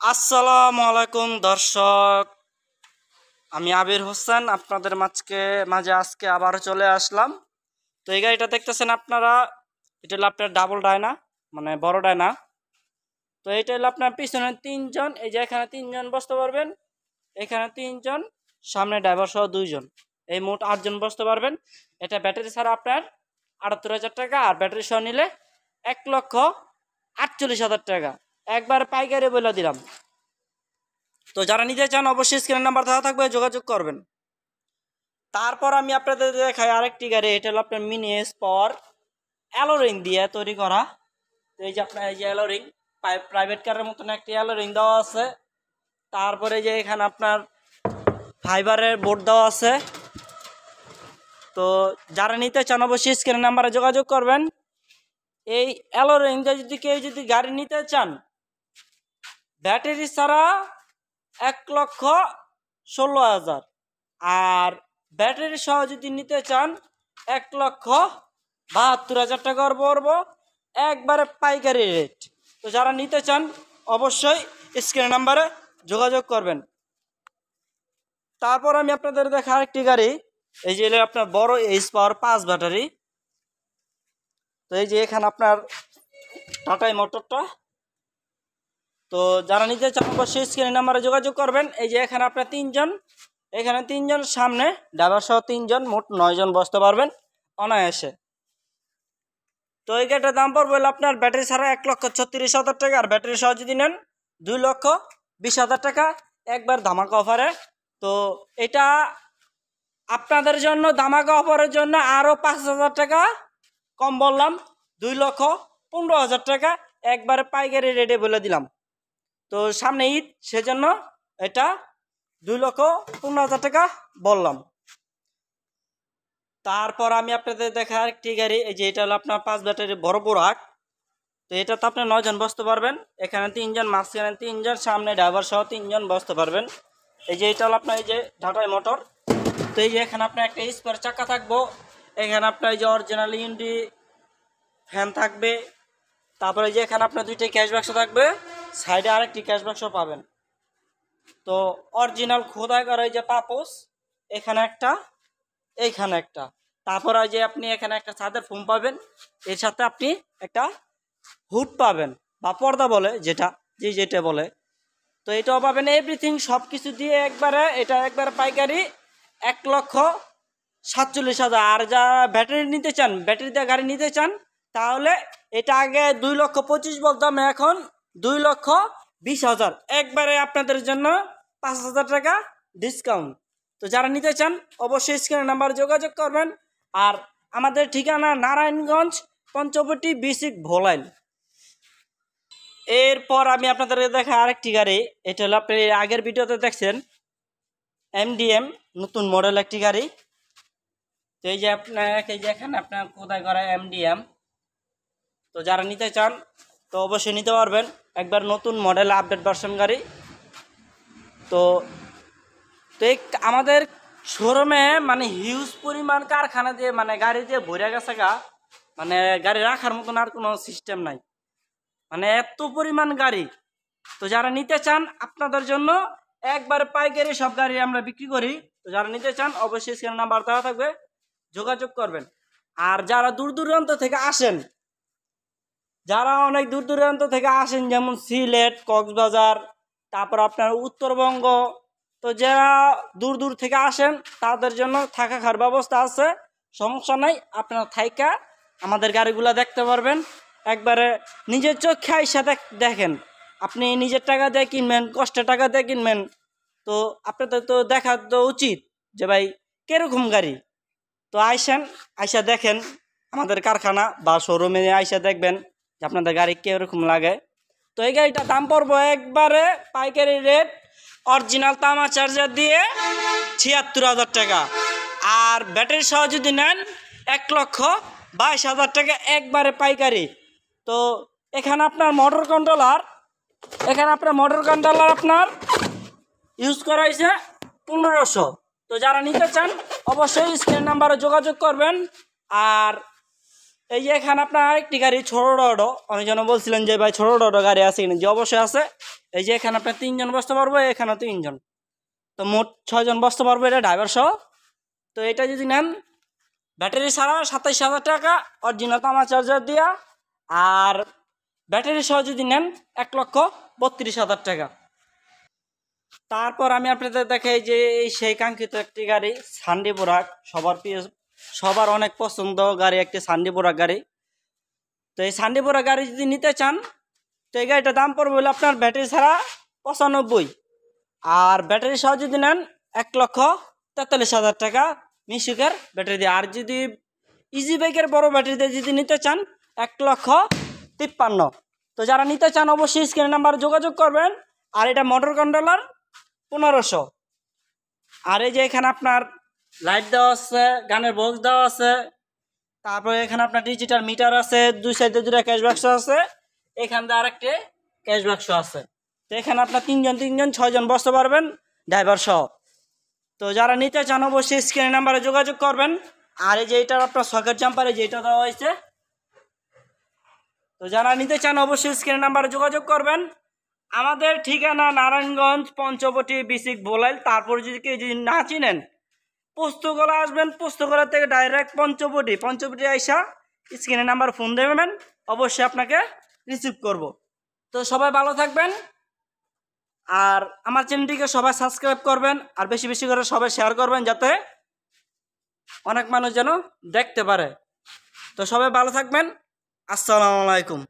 আসসালামু আলাইকুম দর্শক, আমি আবির হোসেন আপনাদের মাঝে আজকে আবার চলে আসলাম। তো এই গাড়িটা দেখতেছেন আপনারা, এটা হলো আপনার ডাবল ডায়না, মানে বড় ডায়না। তো এটা হলো আপনার পিছনে তিনজন, এই যে এখানে তিনজন বসতে পারবেন, এখানে তিনজন, সামনে ড্রাইভার সহ দুইজন, এই মোট 8জন বসতে পারবেন। এটা ব্যাটারি ছাড়া আপনার 78,000 টাকা, আর ব্যাটারি সহ নিলে 1,48,000 টাকা, একবার পাইকারি বলে দিলাম। তো যারা নিতে চান অবশ্যই স্ক্রিনের নাম্বার দেওয়া থাকবে, যোগাযোগ করবেন। তারপর আমি আপনাদের দেখাই আরেকটি গাড়ি, এটা হলো আপনার মিনি স্পর, অ্যালোরিং দিয়ে তৈরি করা। তো এই যে আপনার এই যে অ্যালোরিং, প্রাইভেট কারের মতন একটি অ্যালোরিং দেওয়া আছে। তারপরে যে এখানে আপনার ফাইবারের বোর্ড দেওয়া আছে। তো যারা নিতে চান অবশ্যই স্ক্রিনের নাম্বারে যোগাযোগ করবেন। এই অ্যালোরিংটা যদি গাড়ি নিতে চান, ব্যাটারি ছাড়া 1,16,000, আর ব্যাটারি সহ যদি নিতে চান 1,72,000 টাকা পড়বো, একবারে পাইকারি রেট। তো যারা নিতে চান অবশ্যই স্ক্রিনের নাম্বারে যোগাযোগ করবেন। তারপর আমি আপনাদের দেখা আরেকটি গাড়ি, এই যে আপনার বড় এইচ পাওয়ার 5 ব্যাটারি। তো এই যে এখানে আপনার টাটা মোটরটা। তো যারা নিতে চান অবশ্যই স্ক্রিনের নাম্বারে যোগাযোগ করবেন। এই যে এখানে আপনার তিনজন, এখানে তিনজন, সামনে ড্রাইভার সহ তিনজন, মোট 9জন বসতে পারবেন অনায়াসে। তো এই গাড়িটার দাম পড়বে আপনার ব্যাটারি ছাড়া 1,36,000 টাকা, আর ব্যাটারি সহ যদি নেন 2,20,000 টাকা, একবার ধামাকা অফারে। তো এটা আপনাদের জন্য ধামাকা অফারের জন্য আরও 5,000 টাকা কম বললাম, 2,15,000 টাকা, একবারে পাইকারি রেটে বলে দিলাম। তো সামনে ঈদ, সেজন্য এটা 2,15,000 টাকা বললাম। তারপর আমি আপনাদের দেখা একটি গাড়ি, এই যে এটা হলো আপনার 5 ব্যাটারি বড় বোরাক। তো এটা তো আপনি 9জন বসতে পারবেন, এখানে তিনজন, মাঝখানে তিনজন, সামনে ড্রাইভার সহ তিনজন বসতে পারবেন। এই যে এটা হলো আপনার এই যে টাটা মোটর। তো এই যে এখানে আপনার একটা স্পেয়ার চাকা থাকবো, এখানে আপনার এই যে অরিজিনাল ইন্ডি ফ্যান থাকবে। তারপরে যে এখানে আপনার 2টি ক্যাশ বাক্স থাকবে, সাইডে আরেকটি ক্যাশ বাক্স পাবেন। তো অরিজিনাল খোদাই করা এই যে পাপোস, এখানে একটা, এইখানে একটা। তারপর ওই যে আপনি এখানে একটা ছাদের ফোম পাবেন, এর সাথে আপনি একটা হুড পাবেন, বা পর্দা বলে যেটা বলে। তো এটাও পাবেন, এভরিথিং সব কিছু দিয়ে একবারে, এটা একবারে পাইকারি 1,47,000। আর যা ব্যাটারি নিতে চান, ব্যাটারি দিয়ে গাড়ি নিতে চান, তাহলে এটা আগে 2,25,000 বলতাম, এখন 2,20,000, একবারে আপনাদের জন্য 5,000 টাকা ডিসকাউন্ট। তো যারা নিতে চান অবশ্যই স্ক্রিনের নাম্বার যোগাযোগ করবেন। আর আমাদের ঠিকানা নারায়ণগঞ্জ, পঞ্চবটি, বিসিক, ভোলাইল। এরপর আমি আপনাদের দেখা আরেকটি গাড়ি, এটা হলো আপনি আগের ভিডিওতে দেখছেন, MDM নতুন মডেল একটি গাড়ি। তো এই যে আপনার এই যে এখানে আপনার কোথায় করা MDM। তো যারা নিতে চান তো অবশ্যই নিতে পারবেন, একবার নতুন মডেল আপডেট ভার্সন গাড়ি। তো তো এই আমাদের শোরুমে মানে হিউজ পরিমাণ কারখানা দিয়ে, মানে গাড়ি দিয়ে ভরে গেছে গা, মানে গাড়ি রাখার মতন আর কোনো সিস্টেম নাই, মানে এত পরিমাণ গাড়ি। তো যারা নিতে চান আপনাদের জন্য একবার পাইকারি সব গাড়ি আমরা বিক্রি করি। তো যারা নিতে চান অবশ্যই স্ক্রিনের নাম্বার দেওয়া থাকবে, যোগাযোগ করবেন। আর যারা দূর দূরান্ত থেকে আসেন, যারা অনেক দূর দূরান্ত থেকে আসেন, যেমন সিলেট, কক্সবাজার, তারপর আপনার উত্তরবঙ্গ, তো যারা দূর দূর থেকে আসেন তাদের জন্য থাকা খাওয়ার ব্যবস্থা আছে, সমস্যা নাই। আপনারা থাইকা আমাদের গাড়িগুলো দেখতে পারবেন, একবারে নিজের চোখে আইসা দেখেন। আপনি নিজের টাকা দিয়ে কিনবেন, কষ্টের টাকা দিয়ে কিনবেন, তো আপনাদের তো দেখা তো উচিত যে ভাই কিরকম গাড়ি। তো আইসা দেখেন আমাদের কারখানা বা শোরুমে আইসা দেখবেন যে আপনাদের গাড়ি কিরকম লাগে। তো এই গাড়িটা দাম পড়বো একবারে পাইকারি রেট, অরিজিনাল তামা চার্জার দিয়ে 76,000 টাকা, আর ব্যাটারি সহ যদি নেন 1,22,000 টাকা, একবারে পাইকারি। তো এখানে আপনার মোটর কন্ট্রোলার আপনার ইউজ করা হয়েছে 1,500। তো যারা নিতে চান অবশ্যই স্ক্রিন নাম্বারে যোগাযোগ করবেন। আর এই যে এখানে আপনার আরেকটি গাড়ি ছোটো ডটো, আমি যেন বলছিলেন যে ভাই ছোটো ডটো গাড়ি আছে কিনা, যে অবশ্যই আছে। এই যে এখানে আপনার 3 জন বসতে পারবো, এখানেও 3 জন, তো মোট 6 জন বসতে পারবো এটা ড্রাইভার সহ। তো এটা যদি নেন ব্যাটারি ছাড়া 27,000 টাকা অরিজিনাল তামা চার্জার দিয়া, আর ব্যাটারি সহ যদি নেন 1,32,000 টাকা। তারপর আমি আপনাদের দেখাই যে এই সেই কাঙ্ক্ষিত একটি গাড়ি সান্ডি বোরাক, সবার অনেক পছন্দ গাড়ি একটি সান্ডি বোরাক গাড়ি। তো এই সান্ডি বোরাক গাড়ি যদি নিতে চান তো এই গাড়িটার দাম পড়বে হলো আপনার ব্যাটারি ছাড়া 95, আর ব্যাটারি সহ যদি নেন 1,43,000 টাকা মিশুকের ব্যাটারি দিয়ে। আর যদি ইজি বাইকের বড় ব্যাটারি দিয়ে যদি নিতে চান 1,53,000। তো যারা নিতে চান অবশ্যই স্ক্রিনের নাম্বারে যোগাযোগ করবেন। আর এটা মোটর কন্ট্রোলার 1500। আর এই যে এখানে আপনার লাইট দেওয়া আছে, গানের বক্স দেওয়া আছে, তারপরে এখানে আপনার ডিজিটাল মিটার আছে, দুই সাইডে 2টা ক্যাশ বাক্স আছে, এখান দিয়ে আরেকটি ক্যাশ বাক্স আছে। তো এখানে আপনার 3 জন 6 জন বসতে পারবেন ড্রাইভার সহ। তো যারা নিতে চান অবশ্যই স্ক্রিনের নাম্বারে যোগাযোগ করবেন। আর এই যে এটার আপনার সকেট জাম্পারে যেটা দেওয়া হয়েছে, তো যারা নিতে চান অবশ্যই স্ক্রিনের নাম্বারে যোগাযোগ করবেন। আমাদের ঠিকানা নারায়ণগঞ্জ পঞ্চবটি বিসিক বোলাইল। তারপর যদি কেউ যদি না চিনেন পোস্তগোলা আসবেন, পোস্তগোলা থেকে ডাইরেক্ট পঞ্চবটি আইসা স্ক্রিনের নাম্বার ফোন দেবেন, অবশ্যই আপনাকে রিসিভ করব। তো সবাই ভালো থাকবেন, আর আমার চ্যানেলটিকে সবাই সাবস্ক্রাইব করবেন, আর বেশি বেশি করে সবাই শেয়ার করবেন যাতে অনেক মানুষ যেন দেখতে পারে। তো সবাই ভালো থাকবেন, আসসালামু আলাইকুম।